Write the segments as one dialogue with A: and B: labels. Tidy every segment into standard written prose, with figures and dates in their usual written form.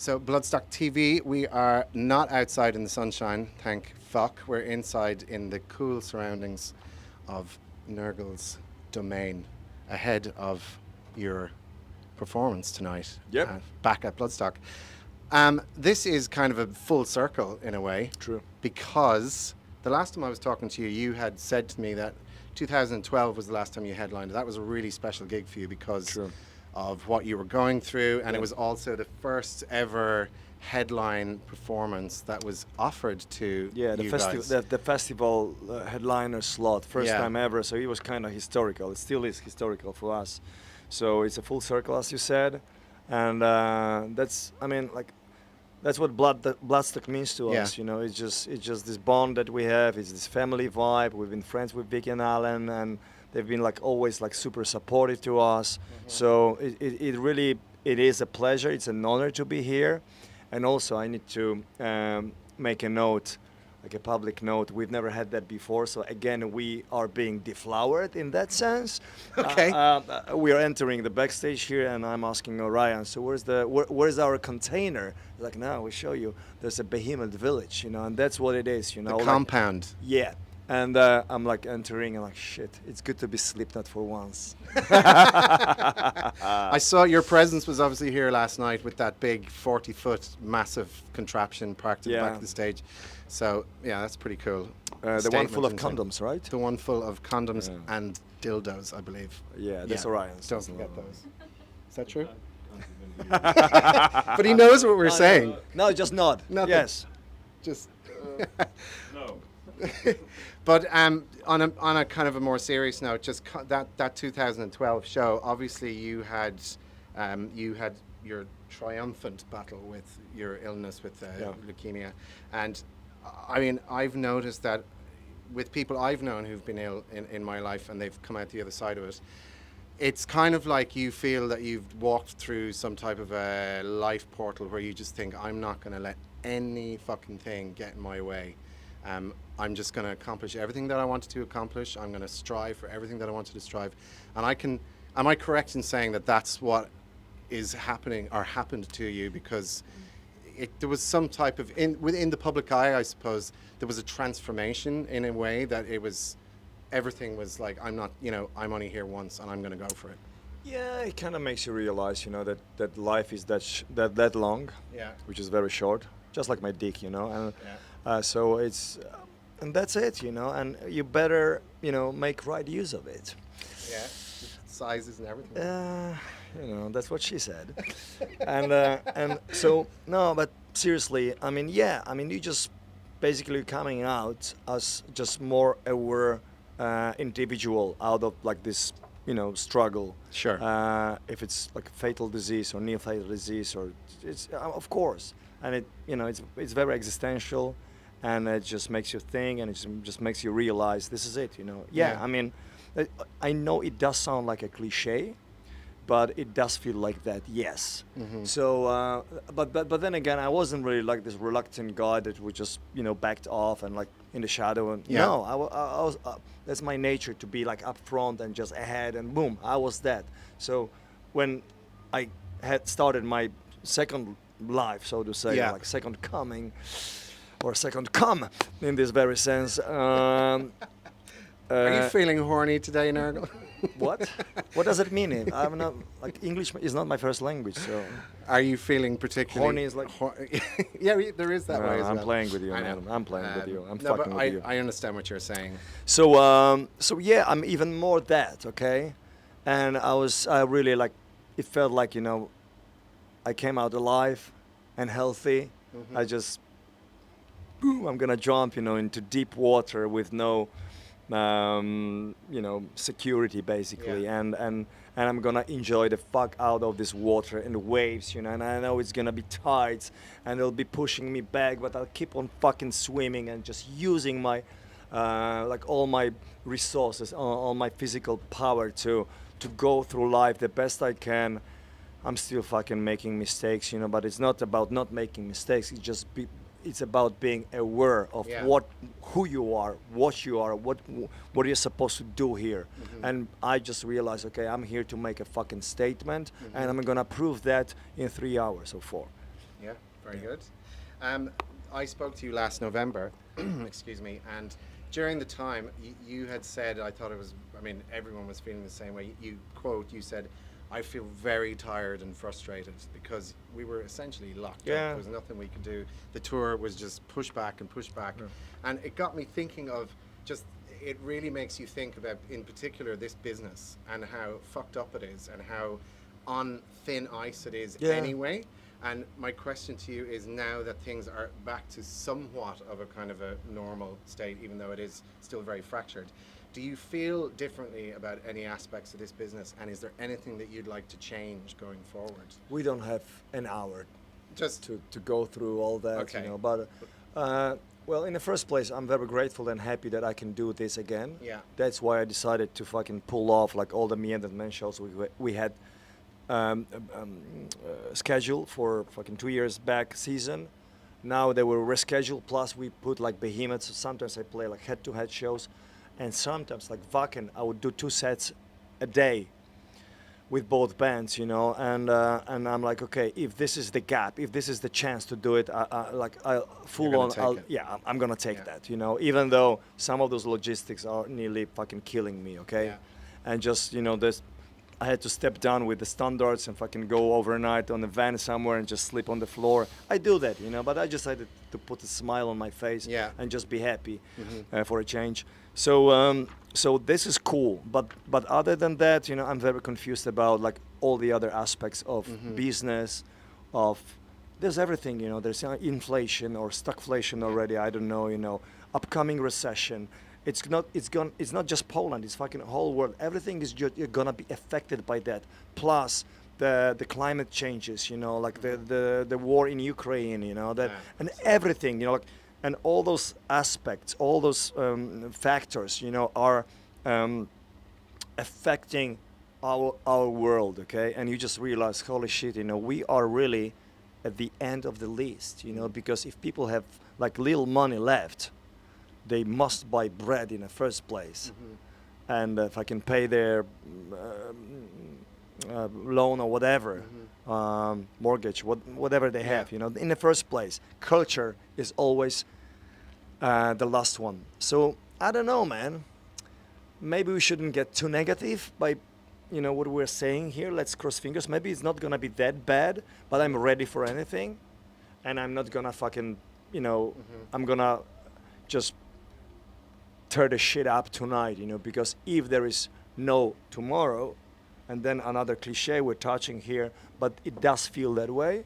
A: So Bloodstock TV, we are not outside in the sunshine, thank fuck. We're inside in the cool surroundings of Nergal's domain ahead of your performance tonight.
B: Yep.
A: Back at Bloodstock. This is kind of a full circle in a way.
B: True.
A: Because the last time I was talking to you, you had said to me that 2012 was the last time you headlined. That was a really special gig for you because
B: True.
A: of what you were going through, and
B: Yeah.
A: it was also the first ever headline performance that was offered to
B: Yeah,
A: you guys.
B: the festival headliner slot, first
A: Yeah.
B: time ever. So it was kind of historical. It still is historical for us. So it's a full circle, as you said, and that's what Bloodstock means to
A: Yeah.
B: us. You know, it's just this bond that we have. It's this family vibe. We've been friends with Vicky and Alan, and they've been like always like super supportive to us. So it really is a pleasure. It's an honor to be here. And also I need to make a note, like a public note. We've never had that before. So again, we are being deflowered in that sense.
A: Okay.
B: We are entering the backstage here, and I'm asking Orion, so where's our container? He's like, no, we'll show you. There's a Behemoth village, you know, and that's what it is, you know.
A: The
B: like-
A: compound.
B: Yeah. And I'm like entering and like, shit, it's good to be Slipknot for once.
A: I saw your presence was obviously here last night with that big 40-foot massive contraption parked at the back
B: Yeah.
A: of the stage. So, yeah, that's pretty cool.
B: The one
A: Statement
B: full of
A: in time.
B: condoms, right?
A: The one full of condoms
B: Yeah.
A: and dildos, I believe.
B: Yeah, that's Orion's.
A: Don't forget those. Is that true? But he knows what we're saying.
B: No, just nod.
A: Nothing.
B: Yes.
A: Just.
C: No.
A: But on a kind of a more serious note, just that 2012 show. Obviously, you had your triumphant battle with your illness with
B: Yeah.
A: leukemia, and I mean, I've noticed that with people I've known who've been ill in my life and they've come out the other side of it. It's kind of like you feel that you've walked through some type of a life portal where you just think, I'm not going to let any fucking thing get in my way. I'm just going to accomplish everything that I wanted to accomplish. I'm going to strive for everything that I wanted to strive. And am I correct in saying that that's what is happening or happened to you? Because there was some type of, within the public eye, I suppose, there was a transformation in a way that everything was like, I'm not, I'm only here once and I'm going to go for it.
B: Yeah, it kind of makes you realize, you know, that life is that long,
A: Yeah.
B: which is very short, just like my dick, you know. And
A: Yeah.
B: so it's, and that's it, you know. And you better, you know, make right use of it.
A: Yeah. Sizes and everything.
B: You know, that's what she said. and so no, but seriously, I mean, yeah, I mean, you just basically coming out as just more aware individual out of like this, you know, struggle.
A: Sure.
B: If it's like fatal disease or near fatal disease, or it's of course, and it, you know, it's very existential, and it just makes you think, and it just makes you realize this is it, you know. Yeah,
A: Yeah.
B: I mean, I know it does sound like a cliche, but it does feel like that, yes.
A: Mhm.
B: So, but then again, I wasn't really like this reluctant guy that would just, you know, backed off and like in the shadow. And
A: Yeah.
B: no, I was. That's my nature to be like up front and just ahead, and boom, I was that. So, when I had started my second life, so to say,
A: Yeah.
B: like second coming, or second come in this very sense.
A: Are you feeling horny today, Nergal?
B: What? What does it mean? I'm not like English is not my first language, so.
A: Are you feeling particularly
B: Horny is like-
A: yeah, there is that
B: No,
A: way as
B: I'm
A: well.
B: playing with you,
A: I know.
B: man. I'm playing with you. I'm
A: no,
B: fucking
A: but
B: with you.
A: I understand what you're saying.
B: So yeah, I'm even more that, okay? And I really like, it felt like, you know, I came out alive and healthy.
A: Mhm.
B: I just, boom, I'm gonna jump, you know, into deep water with no, you know, security basically,
A: Yeah.
B: and I'm gonna enjoy the fuck out of this water and the waves, you know, and I know it's gonna be tides and it'll be pushing me back, but I'll keep on fucking swimming and just using my, like all my resources, all my physical power to go through life the best I can. I'm still fucking making mistakes, you know, but it's not about not making mistakes. It's about being aware of
A: Yeah.
B: who you are, what you're supposed to do here.
A: Mhm.
B: And I just realized, okay, I'm here to make a fucking statement, and I'm gonna prove that in 3 hours or 4.
A: Yeah, very good. I spoke to you last November, excuse me, and during the time you had said, I thought it was, I mean, everyone was feeling the same way. You said, I feel very tired and frustrated because we were essentially locked up. There was nothing we could do. The tour was just pushed back and pushed back. Yeah. And it got me thinking of just, it really makes you think about, in particular, this business and how fucked up it is and how on thin ice it is anyway. And my question to you is, now that things are back to somewhat of a kind of a normal state, even though it is still very fractured, do you feel differently about any aspects of this business? And is there anything that you'd like to change going forward?
B: We don't have an hour
A: just
B: to go through all that,
A: okay.
B: you know. But well, in the first place, I'm very grateful and happy that I can do this again.
A: Yeah.
B: That's why I decided to fucking pull off like all the Me and the Men shows we had scheduled for fucking 2 years back season. Now they were rescheduled. Plus we put like Behemoth. So sometimes I play like head-to-head shows. And sometimes, like Wacken, I would do 2 sets a day with both bands, you know. And I'm like, okay, if this is the gap, if this is the chance to do it, I'm gonna take that, you know. Even though some of those logistics are nearly fucking killing me, okay. Yeah. And just, you know, I had to step down with the standards and fucking go overnight on a van somewhere and just sleep on the floor. I do that, you know, but I decided to put a smile on my face and just be happy for a change. So so this is cool, but other than that, you know, I'm very confused about like all the other aspects of business, there's everything, you know. There's inflation or stagflation already. I don't know, you know, upcoming recession. It's not just Poland. It's fucking whole world. Everything is gonna be affected by that. Plus the climate changes, you know, like the war in Ukraine, you know, that and everything, you know, like, and all those aspects, all those factors, you know, are affecting our world, okay? And you just realize, holy shit, you know, we are really at the end of the list, you know, because if people have like little money left, they must buy bread in the first place. And if I can pay their loan or whatever, mortgage, whatever they have, you know, in the first place, culture is always the last one. So I don't know, man. Maybe we shouldn't get too negative by, you know, what we're saying here. Let's cross fingers. Maybe it's not gonna be that bad, but I'm ready for anything, and I'm not gonna fucking, you know, I'm gonna just tear the shit up tonight, you know, because if there is no tomorrow, and then another cliche we're touching here, but it does feel that way.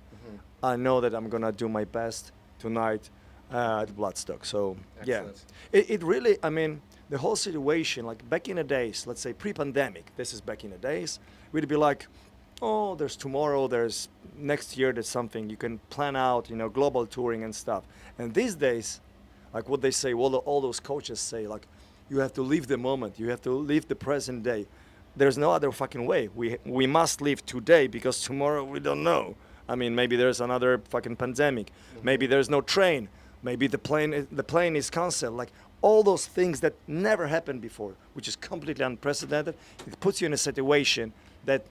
B: I know that I'm gonna do my best tonight at Bloodstock. So
A: excellent.
B: Yeah, it really, I mean, the whole situation, like back in the days, let's say pre-pandemic, this is back in the days, we'd be like, oh, there's tomorrow, there's next year, there's something you can plan out, you know, global touring and stuff. And these days, like what they say, all those coaches say, like, you have to live the moment, you have to live the present day. There's no other fucking way. We must live today because tomorrow we don't know. I mean, maybe there's another fucking pandemic. Maybe there's no train. Maybe the plane is canceled. Like all those things that never happened before, which is completely unprecedented. It puts you in a situation that,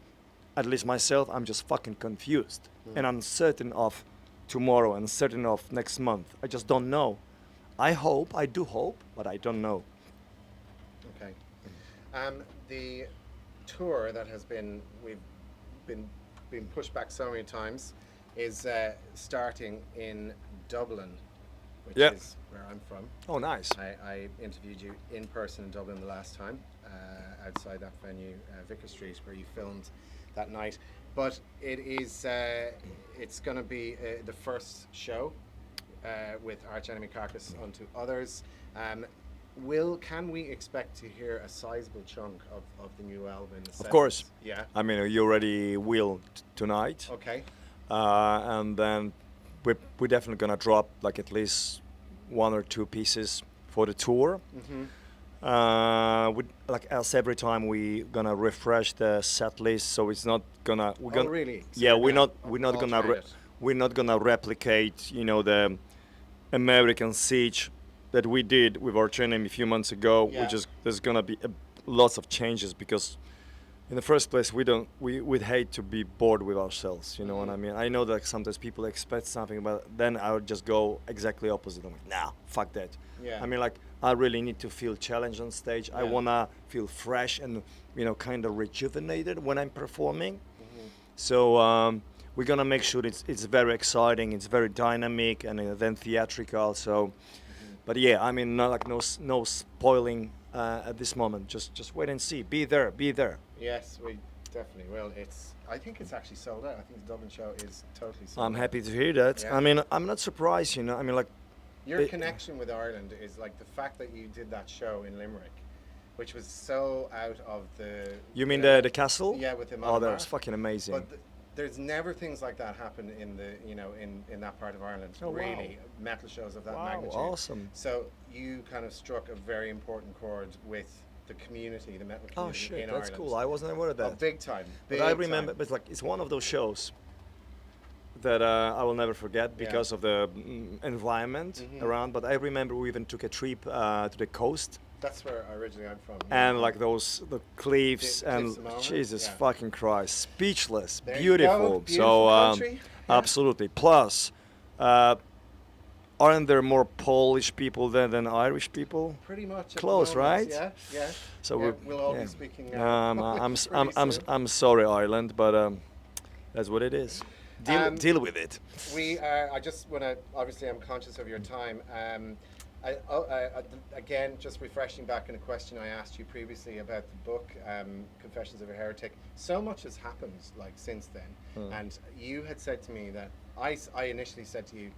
B: at least myself, I'm just fucking confused and uncertain of tomorrow, uncertain of next month. I just don't know. I do hope, but I don't know.
A: Okay. The tour that we've been pushed back so many times is starting in Dublin, which is where I'm from.
B: Oh, nice.
A: I interviewed you in person in Dublin the last time, outside that venue, Vicar Street, where you filmed that night. But it's going to be the first show with Arch Enemy Carcass Unto Others. Can we expect to hear a sizable chunk of the new album in the
B: Of course.
A: Yeah.
B: I mean, you already will tonight.
A: Okay.
B: And then we're definitely gonna drop like at least 1 or 2 pieces for the tour. Like as every time we gonna refresh the set list, so it's not gonna.
A: Really? So
B: yeah, we're not gonna replicate, you know, the American Siege that we did with our training a few months ago. There's gonna be lots of changes because in the first place, we'd hate to be bored with ourselves, you know what I mean? I know that sometimes people expect something, but then I would just go exactly opposite. I'm like, nah, fuck that.
A: Yeah.
B: I mean, like, I really need to feel challenged on stage. I
A: Yeah.
B: wanna feel fresh and, you know, kind of rejuvenated when I'm performing. So we're gonna make sure it's very exciting, it's very dynamic, and then theatrical. So, but yeah, I mean, not like no spoiling at this moment. Just wait and see. Be there, be there.
A: Yes, we definitely will. I think it's actually sold out. I think the Dublin show is totally sold out.
B: I'm happy to hear that.
A: Yeah.
B: I mean, I'm not surprised, you know. I mean, like,
A: Your
B: It-
A: connection with Ireland is like the fact that you did that show in Limerick, which was so out of the.
B: you mean
A: the
B: the castle?
A: Yeah, with the.
B: Oh, that was
A: Mara.
B: fucking amazing.
A: But there's never things like that happen in the in that part of Ireland.
B: Oh, wow.
A: Really, metal shows of that
B: Wow,
A: magnitude.
B: awesome.
A: So you kind of struck a very important chord with the community, the metal
B: Oh
A: community
B: shit,
A: in
B: that's
A: Ireland.
B: cool. I wasn't aware of
A: Oh,
B: that.
A: big time.
B: But
A: Big
B: I remember,
A: time.
B: but like, it's one of those shows that I will never forget because of the environment around. But I remember we even took a trip to the coast.
A: That's where originally I'm from.
B: And like the cliffs
A: Cliffs
B: and
A: of Moher,
B: Jesus
A: yeah.
B: fucking Christ, speechless,
A: There you go,
B: beautiful.
A: beautiful
B: So
A: country, yeah.
B: absolutely. Plus, aren't there more Polish people than Irish people?
A: Pretty much. at the
B: Close,
A: moment,
B: right?
A: Yeah, yeah.
B: So
A: yeah,
B: we're-
A: we'll all
B: yeah.
A: be speaking.
B: I'm sorry, Ireland, but that's what it is. Deal with it.
A: We are. I just want to. Obviously, I'm conscious of your time. Again, just refreshing back on a question I asked you previously about the book, Confessions of a Heretic. So much has happened, like since then, and you had said to me that I initially said to you,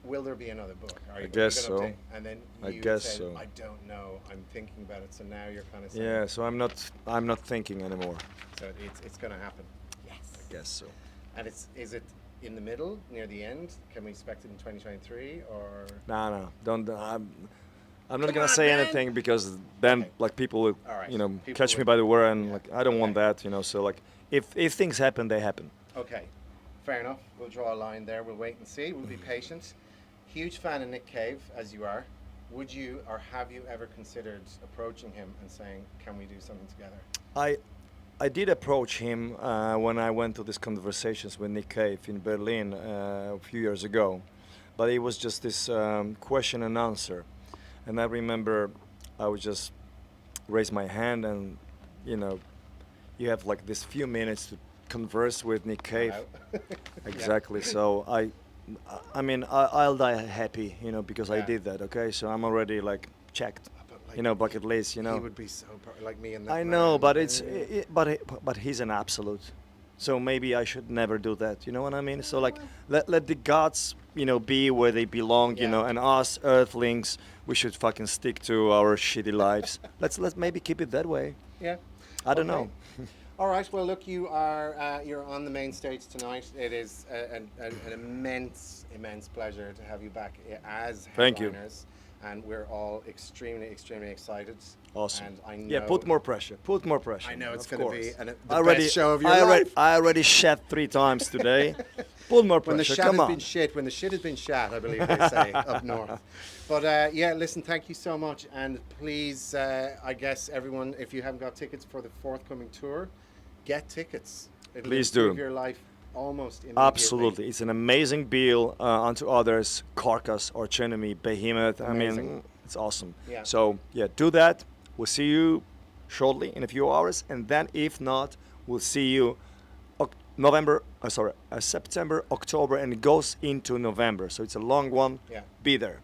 A: "Will there be another book?" Are you
B: guess
A: gonna
B: so.
A: update? And then
B: I
A: you
B: guess
A: said,
B: so.
A: "I don't know. I'm thinking about it." So now you're kind of saying,
B: Yeah, so I'm not thinking anymore.
A: So it's going to happen. Yes.
B: I guess so.
A: And is it in the middle, near the end? Can we expect it in 2023 or?
B: No, don't. I'm not
A: Come
B: gonna
A: on,
B: say
A: man.
B: anything because then
A: Okay.
B: like people will,
A: All right.
B: you know,
A: People
B: catch me
A: will-
B: by the word, and
A: yeah.
B: like I don't want
A: Okay.
B: that, you know. So like if things happen, they happen.
A: Okay, fair enough. We'll draw a line there. We'll wait and see. We'll be patient. Huge fan of Nick Cave, as you are. Would you or have you ever considered approaching him and saying, "Can we do something together?"
B: I did approach him when I went to these conversations with Nick Cave in Berlin a few years ago, but it was just this question and answer, and I remember I would just raise my hand and, you know, you have like this few minutes to converse with Nick Cave.
A: Out.
B: Exactly. So I mean, I'll die happy, you know, because I
A: Yeah.
B: did that. Okay, so I'm already like checked,
A: But, like,
B: you know, bucket list, you know.
A: He would be so like me in that.
B: I know,
A: man.
B: but it's
A: Yeah.
B: but he's an absolute. So maybe I should never do that. You know what I mean? So like let the gods, you know, be where they belong, you
A: Yeah.
B: know, and us earthlings, we should fucking stick to our shitty lives. Let's maybe keep it that way.
A: Yeah.
B: I don't
A: Okay.
B: know.
A: All right. Well, look, you're on the main stage tonight. It is an immense pleasure to have you back as
B: Thank you.
A: headliners, and we're all extremely excited.
B: Awesome.
A: And I know.
B: Yeah, put more pressure. Put more pressure.
A: I know it's
B: of
A: going to be
B: course.
A: the best show of your life.
B: I already shat 3 times today. Put more
A: When the
B: pressure.
A: shit
B: Come
A: has
B: on.
A: been shit, when the shit has been shat, I believe they say up north. But yeah, listen, thank you so much, and please, I guess everyone, if you haven't got tickets for the forthcoming tour, get tickets. It'll
B: Please
A: improve
B: do.
A: your life almost immediately.
B: Absolutely, it's an amazing bill. Unto Others, Carcass, Archenemy, Behemoth. I
A: Amazing.
B: mean, it's awesome.
A: Yeah.
B: So yeah, do that. We'll see you shortly in a few hours, and then if not, we'll see you September, October, and it goes into November. So it's a long one.
A: Yeah.
B: Be there.